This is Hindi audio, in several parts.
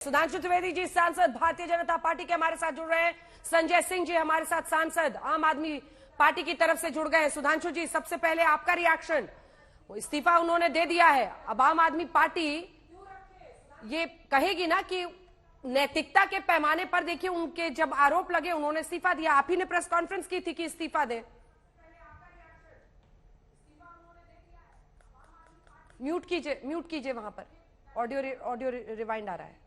सुधांशु त्रिवेदी जी सांसद भारतीय जनता पार्टी के हमारे साथ जुड़ रहे हैं। संजय सिंह जी हमारे साथ सांसद आम आदमी पार्टी की तरफ से जुड़ गए हैं। सुधांशु जी, सबसे पहले आपका रिएक्शन, इस्तीफा उन्होंने दे दिया है, अब आम आदमी पार्टी ये कहेगी ना कि नैतिकता के पैमाने पर देखिए उनके जब आरोप लगे उन्होंने इस्तीफा दिया। आप ही ने प्रेस कॉन्फ्रेंस की थी कि इस्तीफा दे। म्यूट कीजिए वहां पर ऑडियो रिवाइंड आ रहा है।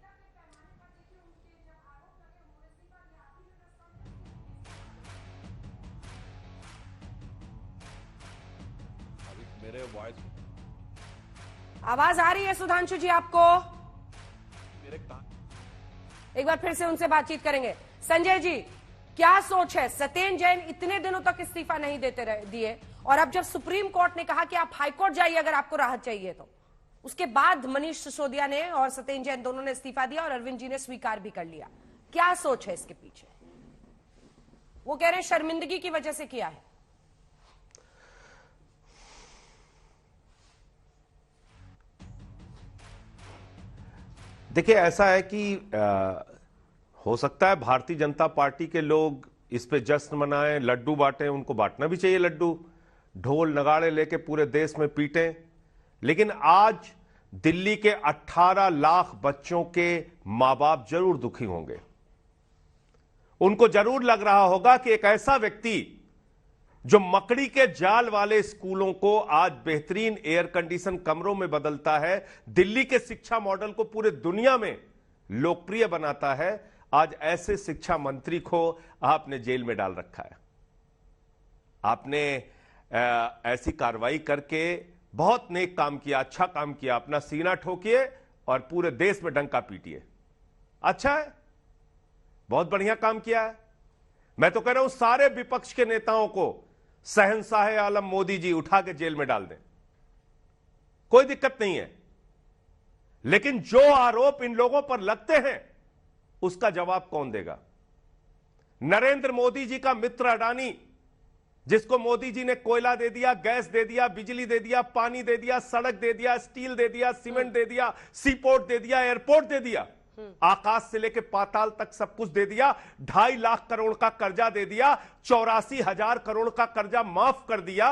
मेरे वॉइस आवाज आ रही है सुधांशु जी आपको? मेरे एक बार फिर से उनसे बातचीत करेंगे। संजय जी, क्या सोच है? सत्येंद्र जैन इतने दिनों तक इस्तीफा नहीं दिए और अब जब सुप्रीम कोर्ट ने कहा कि आप हाईकोर्ट जाइए अगर आपको राहत चाहिए तो, उसके बाद मनीष सिसोदिया ने और सत्येंद्र जैन दोनों ने इस्तीफा दिया और अरविंद जी ने स्वीकार भी कर लिया। क्या सोच है इसके पीछे? वो कह रहे हैं शर्मिंदगी की वजह से किया है। देखिए, ऐसा है कि हो सकता है भारतीय जनता पार्टी के लोग इस पे जश्न मनाएं, लड्डू बांटें, उनको बांटना भी चाहिए लड्डू, ढोल नगाड़े लेके पूरे देश में पीटें। लेकिन आज दिल्ली के 18 लाख बच्चों के मां बाप जरूर दुखी होंगे। उनको जरूर लग रहा होगा कि एक ऐसा व्यक्ति जो मकड़ी के जाल वाले स्कूलों को आज बेहतरीन एयर कंडीशन कमरों में बदलता है, दिल्ली के शिक्षा मॉडल को पूरे दुनिया में लोकप्रिय बनाता है, आज ऐसे शिक्षा मंत्री को आपने जेल में डाल रखा है। आपने ऐसी कार्रवाई करके बहुत नेक काम किया, अच्छा काम किया, अपना सीना ठोकिए और पूरे देश में डंका पीटिए। अच्छा है, बहुत बढ़िया काम किया है। मैं तो कह रहा हूं सारे विपक्ष के नेताओं को शहंशाह आलम मोदी जी उठा के जेल में डाल दें, कोई दिक्कत नहीं है। लेकिन जो आरोप इन लोगों पर लगते हैं उसका जवाब कौन देगा? नरेंद्र मोदी जी का मित्र अडानी, जिसको मोदी जी ने कोयला दे दिया, गैस दे दिया, बिजली दे दिया, पानी दे दिया, सड़क दे दिया, स्टील दे दिया, सीमेंट दे दिया, सीपोर्ट दे दिया, एयरपोर्ट दे दिया, आकाश से लेकर पाताल तक सब कुछ दे दिया, 2.5 लाख करोड़ का कर्जा दे दिया, 84,000 करोड़ का कर्जा माफ कर दिया।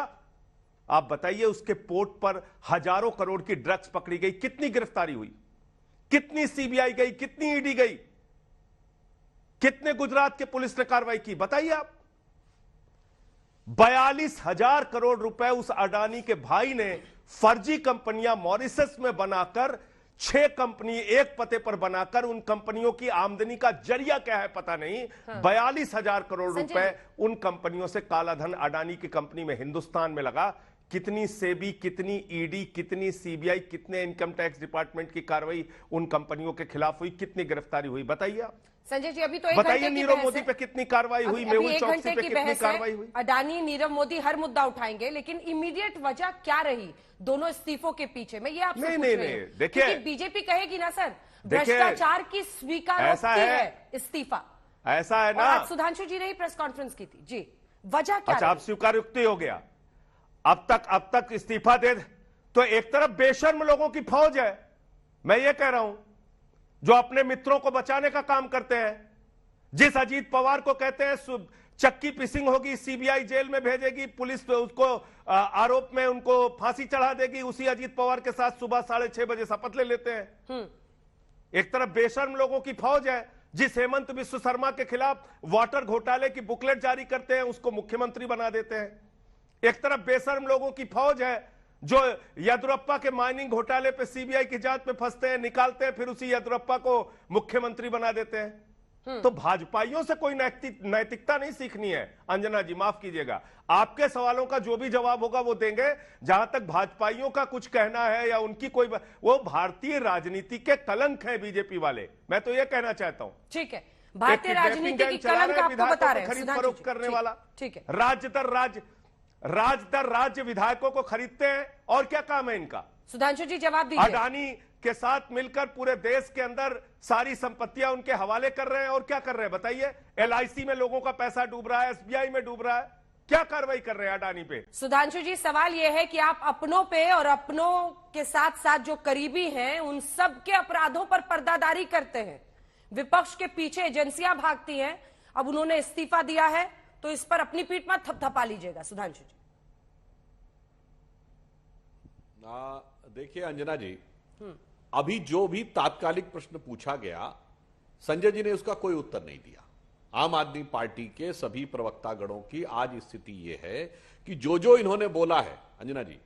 आप बताइए, उसके पोर्ट पर हजारों करोड़ की ड्रग्स पकड़ी गई, कितनी गिरफ्तारी हुई, कितनी सीबीआई गई, कितनी ईडी गई, कितने गुजरात के पुलिस ने कार्रवाई की? बताइए आप। 42,000 करोड़ रुपए उस अडानी के भाई ने फर्जी कंपनियां मॉरिशस में बनाकर, 6 कंपनी एक पते पर बनाकर, उन कंपनियों की आमदनी का जरिया क्या है पता नहीं, 42,000 करोड़ रुपए उन कंपनियों से काला धन अडानी की कंपनी में हिंदुस्तान में लगा। कितनी सेबी, कितनी ईडी, कितनी सीबीआई, कितने इनकम टैक्स डिपार्टमेंट की कार्रवाई उन कंपनियों के खिलाफ हुई, कितनी गिरफ्तारी हुई? बताइए आप। संजय जी, अभी तो बताइए नीरव मोदी पे कितनी कार्रवाई हुई, मेहुल चौकसी पे कितनी कार्रवाई हुई? अडानी, नीरव मोदी हर मुद्दा उठाएंगे, लेकिन इमीडिएट वजह क्या रही दोनों इस्तीफों के पीछे? मैं ये आपसे पूछ रही हूं, देखिए बीजेपी कहेगी ना सर भ्रष्टाचार की स्वीकारोक्ति है इस्तीफा, ऐसा है ना। आज सुधांशु जी ने ही प्रेस कॉन्फ्रेंस की थी जी, वजह क्या? अच्छा, अब स्वीकारोक्ति हो गया। अब तक इस्तीफा दे तो एक तरफ बेशर्म लोगों की फौज है, मैं ये कह रहा हूं, जो अपने मित्रों को बचाने का काम करते हैं। जिस अजीत पवार को कहते हैं चक्की पिसिंग होगी, सीबीआई जेल में भेजेगी, पुलिस पे उसको आरोप में उनको फांसी चढ़ा देगी, उसी अजीत पवार के साथ सुबह 6:30 बजे शपथ ले लेते हैं। एक तरफ बेशर्म लोगों की फौज है, जिस हेमंत बिश्व शर्मा के खिलाफ वाटर घोटाले की बुकलेट जारी करते हैं उसको मुख्यमंत्री बना देते हैं। एक तरफ बेशर्म लोगों की फौज है जो येदियुरप्पा के माइनिंग घोटाले पे सीबीआई की जांच में फंसते हैं, निकालते हैं, फिर उसी येदियुरप्पा को मुख्यमंत्री बना देते हैं। तो भाजपाइयों से कोई नैतिकता नहीं सीखनी है। अंजना जी माफ कीजिएगा, आपके सवालों का जो भी जवाब होगा वो देंगे। जहां तक भाजपाइयों का कुछ कहना है या उनकी कोई, वो भारतीय राजनीति के कलंक है बीजेपी वाले, मैं तो ये कहना चाहता हूं। ठीक है, भारतीय राजनीति की कलंक आपको बता रहे हैं, खरीद फरोख्त करने वाला, ठीक है, राज दर राज्य विधायकों को खरीदते हैं, और क्या काम है इनका? सुधांशु जी जवाब दीजिए। अडानी के साथ मिलकर पूरे देश के अंदर सारी संपत्तियां उनके हवाले कर रहे हैं, और क्या कर रहे हैं बताइए? LIC में लोगों का पैसा डूब रहा है, SBI में डूब रहा है, क्या कार्रवाई कर रहे हैं अडानी पे? सुधांशु जी, सवाल यह है कि आप अपनों पे और अपनों के साथ साथ जो करीबी हैं उन सब के अपराधों पर पर्दादारी करते हैं। विपक्ष के पीछे एजेंसियां भागती हैं। अब उन्होंने इस्तीफा दिया है तो इस पर अपनी पीठ मत थपथपा लीजिएगा। सुधांशु जी, देखिए अंजना जी, अभी जो भी तात्कालिक प्रश्न पूछा गया, संजय जी ने उसका कोई उत्तर नहीं दिया। आम आदमी पार्टी के सभी प्रवक्ता गणों की आज स्थिति यह है कि जो इन्होंने बोला है अंजना जी,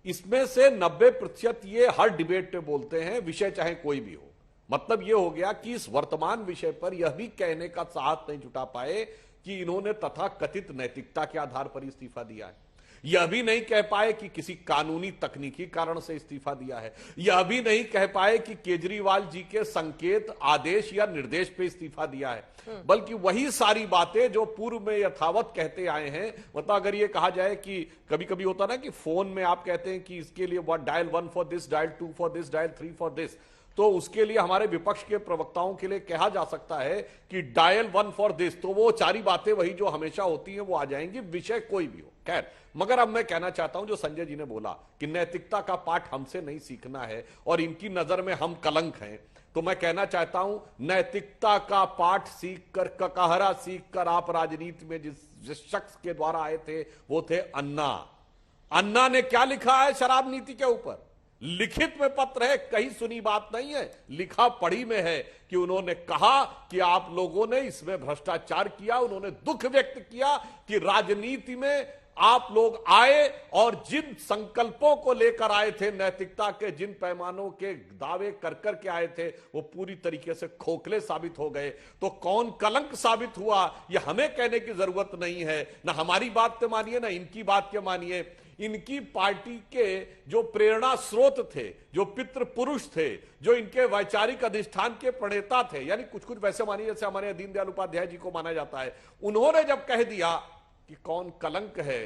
इसमें से 90% ये हर डिबेट पे बोलते हैं, विषय चाहे कोई भी हो। मतलब ये हो गया कि इस वर्तमान विषय पर यह भी कहने का साहस नहीं जुटा पाए कि इन्होंने तथाकथित नैतिकता के आधार पर इस्तीफा दिया है। यह भी नहीं कह पाए कि किसी कानूनी तकनीकी कारण से इस्तीफा दिया है। यह भी नहीं कह पाए कि केजरीवाल जी के संकेत, आदेश या निर्देश पे इस्तीफा दिया है, बल्कि वही सारी बातें जो पूर्व में यथावत कहते आए हैं। मतलब अगर ये कहा जाए कि कभी कभी होता ना कि फोन में आप कहते हैं कि इसके लिए dial 1 for this, dial 2 for this, dial 3 for this, तो उसके लिए हमारे विपक्ष के प्रवक्ताओं के लिए कहा जा सकता है कि डायल 1 फॉर दिस, तो वो सारी बातें वही जो हमेशा होती हैं वो आ जाएंगी, विषय कोई भी हो। खैर, मगर अब मैं कहना चाहता हूं जो संजय जी ने बोला कि नैतिकता का पाठ हमसे नहीं सीखना है और इनकी नजर में हम कलंक हैं, तो मैं कहना चाहता हूं नैतिकता का पाठ सीख कर, ककहरा सीख कर आप राजनीति में जिस शख्स के द्वारा आए थे वो थे अन्ना। अन्ना ने क्या लिखा है शराब नीति के ऊपर? लिखित में पत्र है, कहीं सुनी बात नहीं है, लिखा पढ़ी में है कि उन्होंने कहा कि आप लोगों ने इसमें भ्रष्टाचार किया। उन्होंने दुख व्यक्त किया कि राजनीति में आप लोग आए और जिन संकल्पों को लेकर आए थे, नैतिकता के जिन पैमानों के दावे कर कर के आए थे, वो पूरी तरीके से खोखले साबित हो गए। तो कौन कलंक साबित हुआ ये हमें कहने की जरूरत नहीं है। ना हमारी बात के मानिए ना इनकी बात के मानिए। इनकी पार्टी के जो प्रेरणा स्रोत थे, जो पितृ पुरुष थे, जो इनके वैचारिक अधिष्ठान के प्रणेता थे, यानी कुछ वैसे मानिए जैसे हमारे दीनदयाल उपाध्याय जी को माना जाता है, उन्होंने जब कह दिया कि कौन कलंक है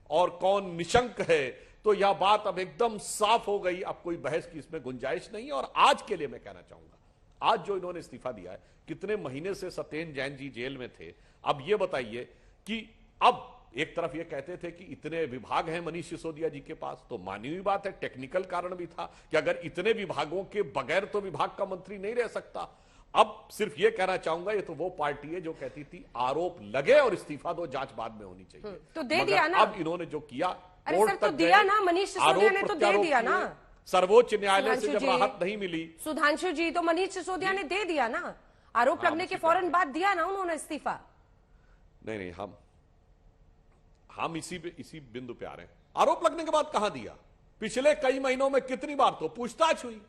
और कौन निशंक है, तो यह बात अब एकदम साफ हो गई। अब कोई बहस की इसमें गुंजाइश नहीं है। और आज के लिए मैं कहना चाहूंगा, आज जो इन्होंने इस्तीफा दिया है, कितने महीने से सत्येंद्र जैन जी जेल में थे। अब ये बताइए कि अब एक तरफ ये कहते थे कि इतने विभाग हैं मनीष सिसोदिया जी के पास, तो मानी हुई बात है, टेक्निकल कारण भी था कि अगर इतने विभागों के बगैर तो विभाग का मंत्री नहीं रह सकता। अब सिर्फ ये कहना चाहूंगा, ये तो वो पार्टी है जो कहती थी आरोप लगे और इस्तीफा दो, जांच बाद में होनी चाहिए, तो दे दिया ना। अब इन्होंने जो किया, अरे सर, तो दिया ना, मनीष सिसोदिया ने तो दे दिया ना। सर्वोच्च न्यायालय से जब राहत नहीं मिली, सुधांशु जी, तो मनीष सिसोदिया ने दे दिया ना। आरोप लगने के फौरन बाद दिया ना उन्होंने इस्तीफा। नहीं, हम इसी बिंदु पे आ रहे हैं। आरोप लगने के बाद कहां दिया? पिछले कई महीनों में कितनी बार तो पूछताछ हुई,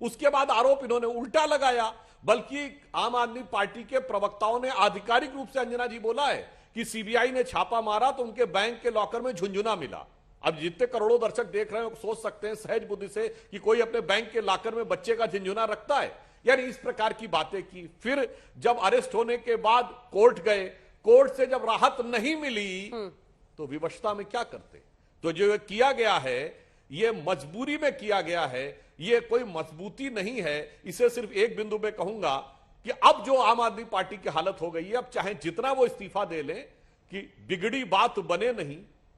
उसके बाद आरोप इन्होंने उल्टा लगाया। बल्कि आम आदमी पार्टी के प्रवक्ताओं ने आधिकारिक रूप से अंजना जी बोला है कि सीबीआई ने छापा मारा तो उनके बैंक के लॉकर में झुंझुना मिला। अब जितने करोड़ों दर्शक देख रहे हैं सोच सकते हैं सहज बुद्धि से कि कोई अपने बैंक के लॉकर में बच्चे का झुंझुना रखता है, यानी इस प्रकार की बातें की। फिर जब अरेस्ट होने के बाद कोर्ट गए, कोर्ट से जब राहत नहीं मिली तो विवशता में क्या करते? तो जो किया गया है ये मजबूरी में किया गया है, ये कोई मजबूती नहीं है। इसे सिर्फ एक बिंदु पे कहूंगा कि अब जो आम आदमी पार्टी की हालत हो गई है, अब चाहे जितना वो इस्तीफा दे लें कि बिगड़ी बात बने नहीं,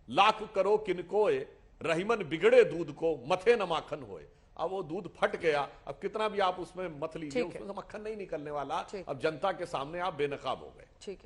लाख करो किनकोए, रहीमन बिगड़े दूध को मथे न माखन होए। अब वो दूध फट गया, अब कितना भी आप उसमें मथ लीजिए, उसमें से मक्खन नहीं निकलने वाला। अब जनता के सामने आप बेनकाब हो गए। ठीक है।